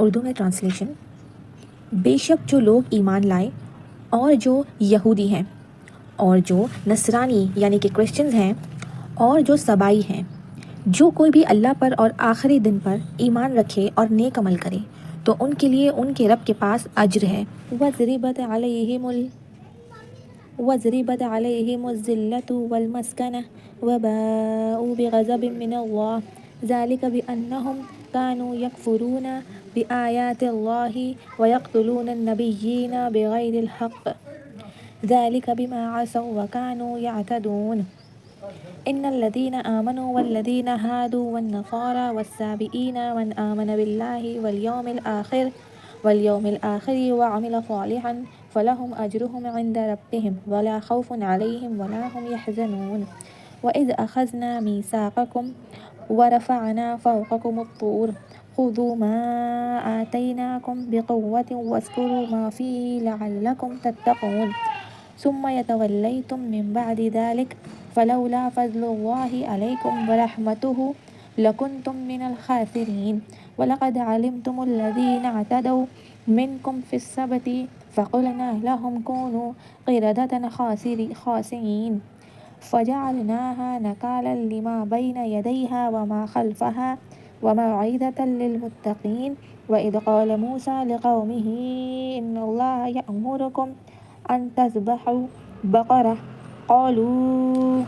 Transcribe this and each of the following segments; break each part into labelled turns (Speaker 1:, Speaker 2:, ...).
Speaker 1: اردو میں ٹرانسلیشن: بے شک جو لوگ ایمان لائے اور جو یہودی ہیں اور جو نصرانی یعنی کہ کرسچنز ہیں اور جو سبائی ہیں، جو کوئی بھی اللہ پر اور آخری دن پر ایمان رکھے اور نیک عمل کرے تو ان کے لیے ان کے رب کے پاس اجر ہے۔ وَضْرِبَتْ عَلَيْهِمُ الذِّلَّةُ وَالْمَسْكَنَةُ وَبَاءُوا بِغَضَبٍ مِّنَ اللَّهِ ذَلِكَ بِأَنَّهُمْ كَانُوا يَكْفُرُونَ بِآيَاتِ اللَّهِ وَيَقْتُلُونَ النَّبِيِّينَ بِغَيْرِ الْحَقِّ ذَلِكَ بِمَا عَصَوا وَكَانُوا يَعْتَدُونَ إِنَّ الَّذِينَ آمَنُوا وَالَّذِينَ هَادُوا وَالنَّصَارَى وَالسَّابِئِينَ مَنْ آمَنَ بِاللَّهِ وَالْيَوْمِ الْآخِرِ وَعَمِلَ صَالِحًا فَلَهُمْ أَجْرُهُمْ عِندَ رَبِّهِمْ وَلَا خَوْفٌ عَلَيْهِمْ وَلَا هُمْ يَحْزَنُونَ وَإِذْ أَخَذْنَا مِيثَاقَكُمْ وَرَفَعْنَا فَوْقَكُمُ الطُّورَ خُذُوا مَا آتَيْنَاكُمْ بِقُوَّةٍ وَاذْكُرُوا مَا فِيهِ لَعَلَّكُمْ تَتَّقُونَ ثُمَّ يَتَوَلَّيْتُمْ مِنْ بَعْدِ ذَلِكَ فَلَوْلَا فَضْلُ اللَّهِ عَلَيْكُمْ وَرَحْمَتُهُ لَكُنْتُمْ مِنَ الْخَاسِرِينَ وَلَقَدْ عَلِمْتُمُ الَّذِينَ اعْتَدَوْا مِنْكُمْ فِي السَّبْتِ فَقُلْنَا لَهُمْ كُونُوا قِرَدَةً خَاسِئِينَ فَجَعَلْنَاهَا نَكَالًا لِمَا بَيْنَ يَدَيْهَا وَمَا خَلْفَهَا وَمَوْعِظَةً لِلْمُتَّقِينَ وَإِذْ قَالَ مُوسَى لِقَوْمِهِ إِنَّ اللَّهَ يَأْمُرُكُمْ أَن تَذْبَحُوا بَقَرَةً قَالُوا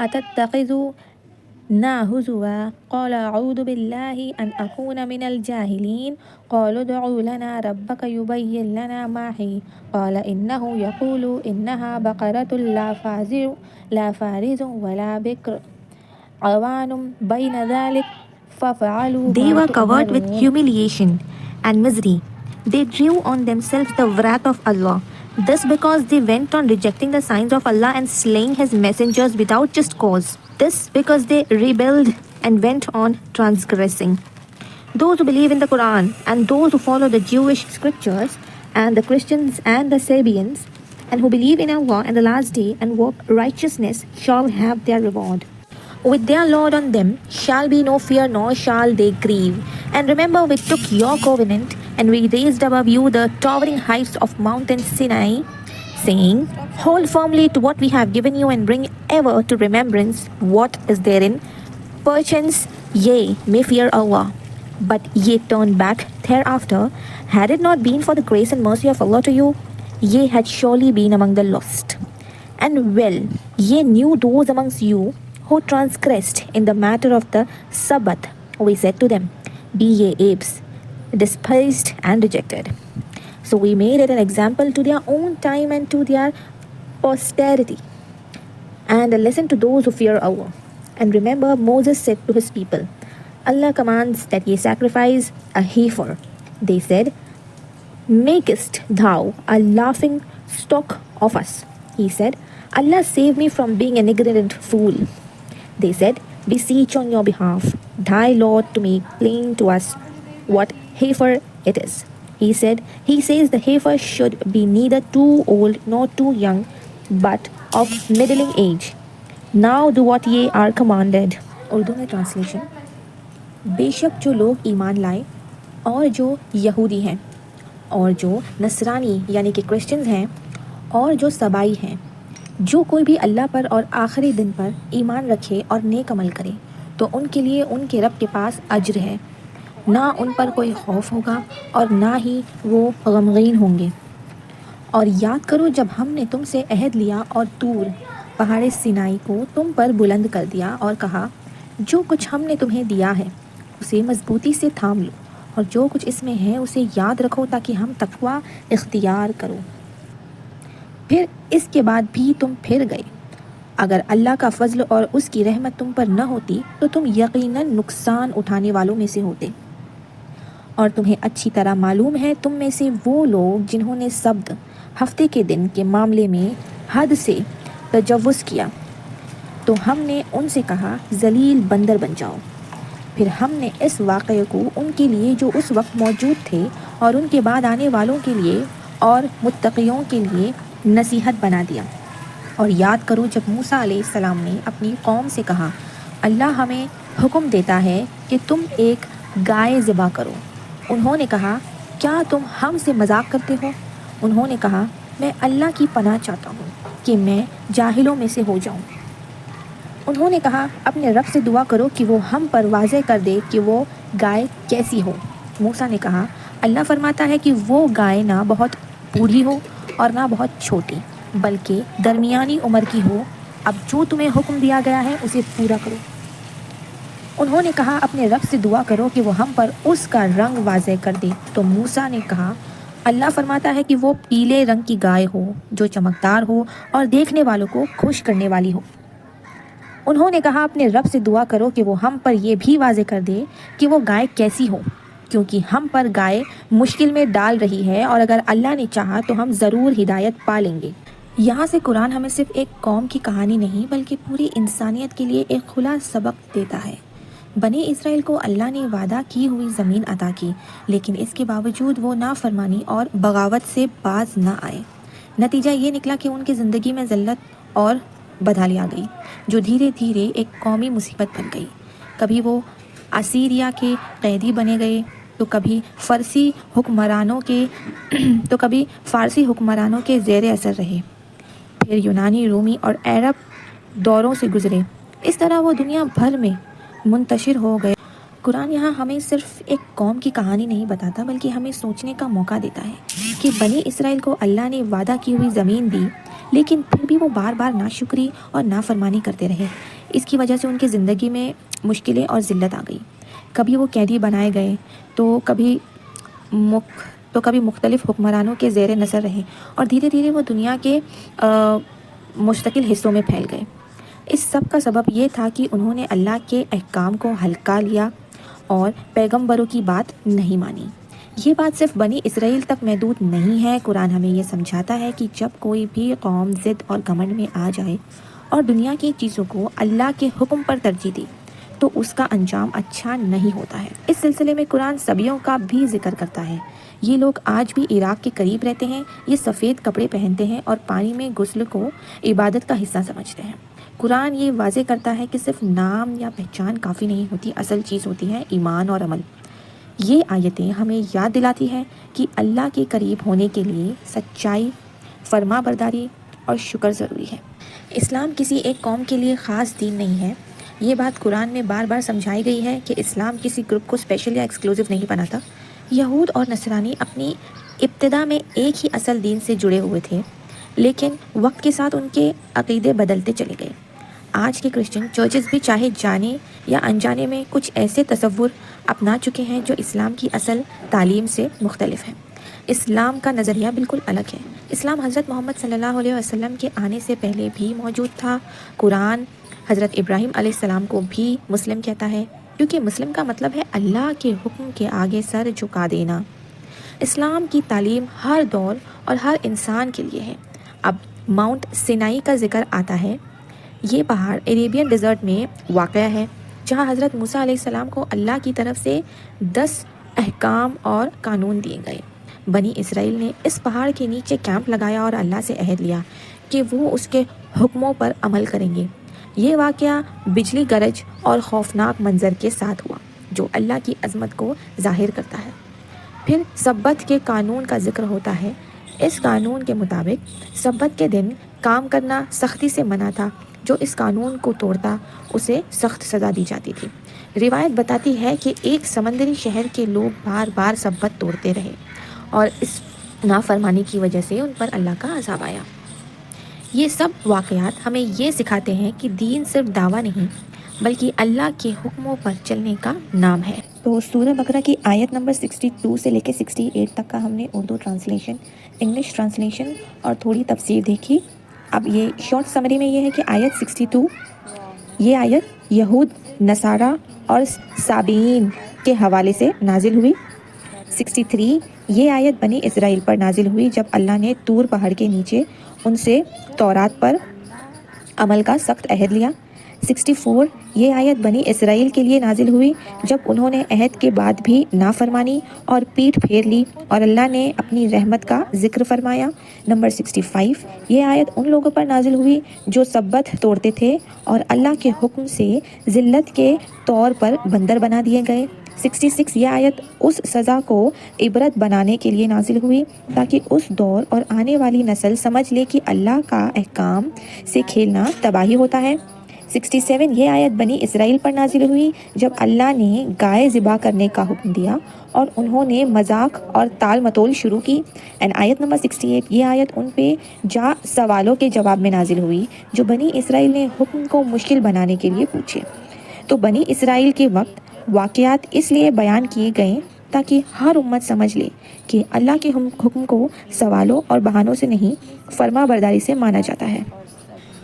Speaker 1: أَتَتَّخِذُونَا هُزُوًا قَالَ أَعُوذُ بِاللَّهِ أَنْ أَكُونَ مِنَ الْجَاهِلِينَ قَالُوا ادْعُ لَنَا رَبَّكَ يُبَيِّن لَنَا مَا هِيَ قَالَ إِنَّهُ يَقُولُ إِنَّهَا بَقَرَةٌ لَا فَارِضٌ وَلَا بِكْرٌ عَوَانٌ بَيْنَ ذَلِكَ فَافْعَلُوا مَا تُؤْمَرُونَ. They were covered with humiliation and misery. They drew on themselves the wrath of Allah. This because they went on rejecting the signs of Allah and slaying His messengers without just cause. This because they rebelled and went on transgressing. Those who believe in the Quran and those who follow the Jewish scriptures and the Christians and the Sabians and who believe in Allah and the last day and work righteousness shall have their reward. With their Lord on them shall be no fear nor shall they grieve. And remember, we took your covenant and we raised above you the towering heights of Mountain Sinai, saying, hold firmly to what we have given you and bring ever to remembrance what is therein. Perchance ye may fear Allah, but ye turned back thereafter. Had it not been for the grace and mercy of Allah to you, ye had surely been among the lost. And well, ye knew those amongst you who transgressed in the matter of the Sabbath. We said to them, be ye apes, despised and rejected. So we made it an example to their own time and to their posterity, and a lesson to those who fear Allah. And remember, Moses said to his people, Allah commands that ye sacrifice a heifer. They said, makest thou a laughing stock of us? He said, Allah save me from being an ignorant fool. They said, beseech on your behalf thy Lord to make plain to us what heifer it is. He says the heifer should be neither too old nor too young, but of middling age. Now do what ye are commanded. Urdu میں translation: بے شک جو لوگ ایمان لائے اور جو یہودی ہیں اور جو نصرانی یعنی کہ کرسچنز ہیں اور جو سبائی ہیں، جو کوئی بھی اللہ پر اور آخری دن پر ایمان رکھے اور نیک عمل کرے تو ان کے لیے ان کے رب کے پاس اجر ہے، نہ ان پر کوئی خوف ہوگا اور نہ ہی وہ غمگین ہوں گے۔ اور یاد کرو جب ہم نے تم سے عہد لیا اور طور پہاڑ سینائی کو تم پر بلند کر دیا اور کہا، جو کچھ ہم نے تمہیں دیا ہے اسے مضبوطی سے تھام لو اور جو کچھ اس میں ہے اسے یاد رکھو تاکہ ہم تقویٰ اختیار کرو۔ پھر اس کے بعد بھی تم پھر گئے۔ اگر اللہ کا فضل اور اس کی رحمت تم پر نہ ہوتی تو تم یقیناً نقصان اٹھانے والوں میں سے ہوتے۔ اور تمہیں اچھی طرح معلوم ہے تم میں سے وہ لوگ جنہوں نے سبت ہفتے کے دن کے معاملے میں حد سے تجاوز کیا تو ہم نے ان سے کہا ذلیل بندر بن جاؤ۔ پھر ہم نے اس واقعے کو ان کے لیے جو اس وقت موجود تھے اور ان کے بعد آنے والوں کے لیے اور متقیوں کے لیے نصیحت بنا دیا۔ اور یاد کرو جب موسیٰ علیہ السلام نے اپنی قوم سے کہا، اللہ ہمیں حکم دیتا ہے کہ تم ایک گائے ذبح کرو۔ انہوں نے کہا کیا تم ہم سے مذاق کرتے ہو؟ انہوں نے کہا میں اللہ کی پناہ چاہتا ہوں کہ میں جاہلوں میں سے ہو جاؤں۔ انہوں نے کہا اپنے رب سے دعا کرو کہ وہ ہم پر واضح کر دے کہ وہ گائے کیسی ہو۔ موسیٰ نے کہا اللہ فرماتا ہے کہ وہ گائے نہ بہت بوڑھی ہو اور نہ بہت چھوٹی، بلکہ درمیانی عمر کی ہو۔ اب جو تمہیں حکم دیا گیا ہے اسے پورا کرو۔ انہوں نے کہا اپنے رب سے دعا کرو کہ وہ ہم پر اس کا رنگ واضح کر دے۔ تو موسیٰ نے کہا اللہ فرماتا ہے کہ وہ پیلے رنگ کی گائے ہو جو چمکدار ہو اور دیکھنے والوں کو خوش کرنے والی ہو۔ انہوں نے کہا اپنے رب سے دعا کرو کہ وہ ہم پر یہ بھی واضح کر دے کہ وہ گائے کیسی ہو، کیونکہ ہم پر گائے مشکل میں ڈال رہی ہے اور اگر اللہ نے چاہا تو ہم ضرور ہدایت پا لیں گے۔ یہاں سے قرآن ہمیں صرف ایک قوم کی کہانی نہیں بلکہ پوری انسانیت کے لیے ایک کھلا سبق دیتا ہے۔ بنی اسرائیل کو اللہ نے وعدہ کی ہوئی زمین عطا کی، لیکن اس کے باوجود وہ نافرمانی اور بغاوت سے باز نہ آئے۔ نتیجہ یہ نکلا کہ ان کی زندگی میں ذلت اور بدحالی آ گئی، جو دھیرے دھیرے ایک قومی مصیبت بن گئی۔ کبھی وہ اسیریا کے قیدی بنے گئے تو کبھی فارسی حکمرانوں کے زیر اثر رہے، پھر یونانی، رومی اور عرب دوروں سے گزرے۔ اس طرح وہ دنیا بھر میں منتشر ہو گئے۔ قرآن یہاں ہمیں صرف ایک قوم کی کہانی نہیں بتاتا بلکہ ہمیں سوچنے کا موقع دیتا ہے کہ بنی اسرائیل کو اللہ نے وعدہ کی ہوئی زمین دی، لیکن پھر بھی وہ بار بار ناشکری اور نافرمانی کرتے رہے۔ اس کی وجہ سے ان کی زندگی میں مشکلیں اور ذلت آ گئی۔ کبھی وہ قیدی بنائے گئے تو کبھی مختلف حکمرانوں کے زیر نظر رہے اور دھیرے دھیرے وہ دنیا کے مستقل حصوں میں پھیل گئے۔ اس سب کا سبب یہ تھا کہ انہوں نے اللہ کے احکام کو ہلکا لیا اور پیغمبروں کی بات نہیں مانی۔ یہ بات صرف بنی اسرائیل تک محدود نہیں ہے۔ قرآن ہمیں یہ سمجھاتا ہے کہ جب کوئی بھی قوم ضد اور گھمنڈ میں آ جائے اور دنیا کی چیزوں کو اللہ کے حکم پر ترجیح دے تو اس کا انجام اچھا نہیں ہوتا ہے۔ اس سلسلے میں قرآن صبیوں کا بھی ذکر کرتا ہے۔ یہ لوگ آج بھی عراق کے قریب رہتے ہیں۔ یہ سفید کپڑے پہنتے ہیں اور پانی میں غسل کو عبادت کا حصہ سمجھتے ہیں۔ قرآن یہ واضح کرتا ہے کہ صرف نام یا پہچان کافی نہیں ہوتی، اصل چیز ہوتی ہے ایمان اور عمل۔ یہ آیتیں ہمیں یاد دلاتی ہے کہ اللہ کے قریب ہونے کے لیے سچائی، فرما برداری اور شکر ضروری ہے۔ اسلام کسی ایک قوم کے لیے خاص دین نہیں ہے۔ یہ بات قرآن میں بار بار سمجھائی گئی ہے کہ اسلام کسی گروپ کو اسپیشل یا ایکسکلوزیو نہیں بناتا۔ یہود اور نصرانی اپنی ابتدا میں ایک ہی اصل دین سے جڑے ہوئے تھے، لیکن وقت کے ساتھ ان کے عقیدے بدلتے چلے گئے۔ آج کے کرسچن چرچز بھی چاہے جانے یا انجانے میں کچھ ایسے تصور اپنا چکے ہیں جو اسلام کی اصل تعلیم سے مختلف ہیں۔ اسلام کا نظریہ بالکل الگ ہے۔ اسلام حضرت محمد صلی اللہ علیہ وسلم کے آنے سے پہلے بھی موجود تھا۔ قرآن حضرت ابراہیم علیہ السلام کو بھی مسلم کہتا ہے، کیونکہ مسلم کا مطلب ہے اللہ کے حکم کے آگے سر جھکا دینا۔ اسلام کی تعلیم ہر دور اور ہر انسان کے لیے ہے۔ اب ماؤنٹ سینائی کا ذکر آتا ہے۔ یہ پہاڑ عربین ڈیزرٹ میں واقع ہے، جہاں حضرت موسیٰ علیہ السلام کو اللہ کی طرف سے 10 احکام اور قانون دیے گئے۔ بنی اسرائیل نے اس پہاڑ کے نیچے کیمپ لگایا اور اللہ سے عہد لیا کہ وہ اس کے حکموں پر عمل کریں گے۔ یہ واقعہ بجلی گرج اور خوفناک منظر کے ساتھ ہوا، جو اللہ کی عظمت کو ظاہر کرتا ہے۔ پھر سبت کے قانون کا ذکر ہوتا ہے۔ اس قانون کے مطابق سبت کے دن کام کرنا سختی سے منع تھا۔ جو اس قانون کو توڑتا اسے سخت سزا دی جاتی تھی۔ روایت بتاتی ہے کہ ایک سمندری شہر کے لوگ بار بار سبت توڑتے رہے اور اس نافرمانی کی وجہ سے ان پر اللہ کا عذاب آیا۔ یہ سب واقعات ہمیں یہ سکھاتے ہیں کہ دین صرف دعویٰ نہیں بلکہ اللہ کے حکموں پر چلنے کا نام ہے۔ تو سورہ بقرہ کی آیت نمبر 62 سے لے کے 68 تک کا ہم نے اردو ٹرانسلیشن، انگلش ٹرانسلیشن اور تھوڑی تفسیر دیکھی۔ اب یہ شارٹ سمری میں یہ ہے کہ آیت 62 یہ آیت یہود، نصارہ اور سابئین کے حوالے سے نازل ہوئی۔ 63 یہ آیت بنی اسرائیل پر نازل ہوئی جب اللہ نے طور پہاڑ کے نیچے ان سے تورات پر عمل کا سخت عہد لیا۔ 64 یہ آیت بنی اسرائیل کے لیے نازل ہوئی جب انہوں نے عہد کے بعد بھی نافرمانی اور پیٹھ پھیر لی اور اللہ نے اپنی رحمت کا ذکر فرمایا۔ نمبر 65 یہ آیت ان لوگوں پر نازل ہوئی جو سبت توڑتے تھے اور اللہ کے حکم سے ذلت کے طور پر بندر بنا دیے گئے۔ 66 یہ آیت اس سزا کو عبرت بنانے کے لیے نازل ہوئی تاکہ اس دور اور آنے والی نسل سمجھ لے کہ اللہ کا احکام سے کھیلنا تباہی ہوتا ہے۔ 67 یہ آیت بنی اسرائیل پر نازل ہوئی جب اللہ نے گائے ذبح کرنے کا حکم دیا اور انہوں نے مذاق اور تال متول شروع کی۔ اینڈ آیت نمبر 68 یہ آیت ان پہ جا سوالوں کے جواب میں نازل ہوئی جو بنی اسرائیل نے حکم کو مشکل بنانے کے لیے پوچھے۔ تو بنی اسرائیل کے وقت واقعات اس لیے بیان کیے گئے تاکہ ہر امت سمجھ لے کہ اللہ کے حکم کو سوالوں اور بہانوں سے نہیں فرما برداری سے مانا جاتا ہے۔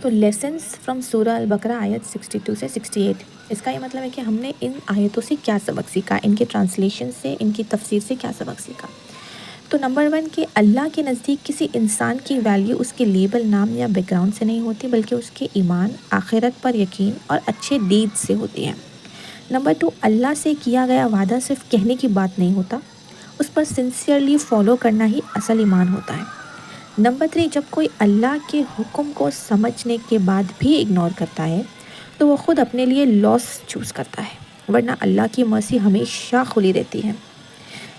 Speaker 1: تو لیسنز فرام سورہ البقرہ آیت 62 سے 68، اس کا یہ مطلب ہے کہ ہم نے ان آیتوں سے کیا سبق سیکھا، ان کے ٹرانسلیشن سے، ان کی تفسیر سے کیا سبق سیکھا۔ تو نمبر 1 کہ اللہ کے نزدیک کسی انسان کی ویلیو اس کے لیبل، نام یا بیک گراؤنڈ سے نہیں ہوتی بلکہ اس کے ایمان، آخرت پر یقین اور اچھے ڈیڈ سے ہوتی ہے۔ نمبر 2 اللہ سے کیا گیا وعدہ صرف کہنے کی بات نہیں ہوتا، اس پر سنسیئرلی فالو کرنا ہی اصل ایمان ہوتا ہے۔ نمبر 3 جب کوئی اللہ کے حکم کو سمجھنے کے بعد بھی اگنور کرتا ہے تو وہ خود اپنے لیے لاس چوز کرتا ہے، ورنہ اللہ کی مرسی ہمیشہ کھلی رہتی ہے۔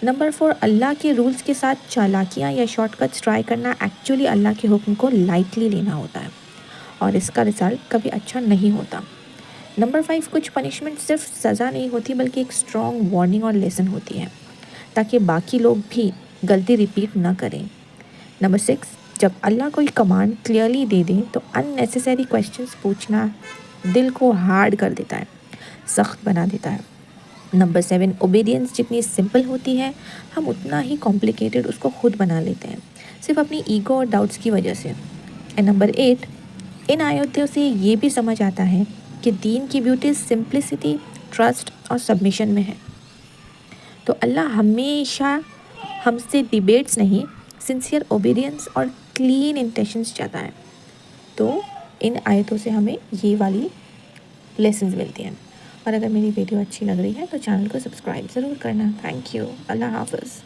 Speaker 1: نمبر 4 اللہ کے رولز کے ساتھ چالاکیاں یا شارٹ کٹس ٹرائی کرنا ایکچولی اللہ کے حکم کو لائٹلی لینا ہوتا ہے اور اس کا رزلٹ کبھی اچھا نہیں ہوتا۔ نمبر 5 کچھ پنشمنٹ صرف سزا نہیں ہوتی بلکہ ایک اسٹرانگ وارننگ اور لیسن ہوتی ہے تاکہ باقی لوگ بھی غلطی ریپیٹ نہ کریں۔ نمبر 6 جب اللہ کوئی کمانڈ کلیئرلی دے دے تو اننیسیسری کویسچنس پوچھنا دل کو ہارڈ کر دیتا ہے، سخت بنا دیتا ہے۔ نمبر 7 اوبیڈینس جتنی سمپل ہوتی ہے ہم اتنا ہی کمپلیکیٹڈ اس کو خود بنا لیتے ہیں صرف اپنی ایگو اور ڈاؤٹس کی وجہ سے۔ اینڈ نمبر 8 ان آیتوں سے یہ بھی سمجھ آتا ہے کہ دین کی بیوٹی سمپلسٹی، ٹرسٹ اور سبمیشن میں ہے۔ تو اللہ ہمیشہ ہم سے ڈیبیٹس نہیں، سنسیئر اوبیڈینس اور کلین انٹینشنس چاہتا ہے۔ تو ان آیتوں سے ہمیں یہ والی لیسنز ملتی ہیں۔ اور اگر میری ویڈیو اچھی لگ رہی ہے تو چینل کو سبسکرائب ضرور کرنا۔ تھینک یو، اللہ حافظ۔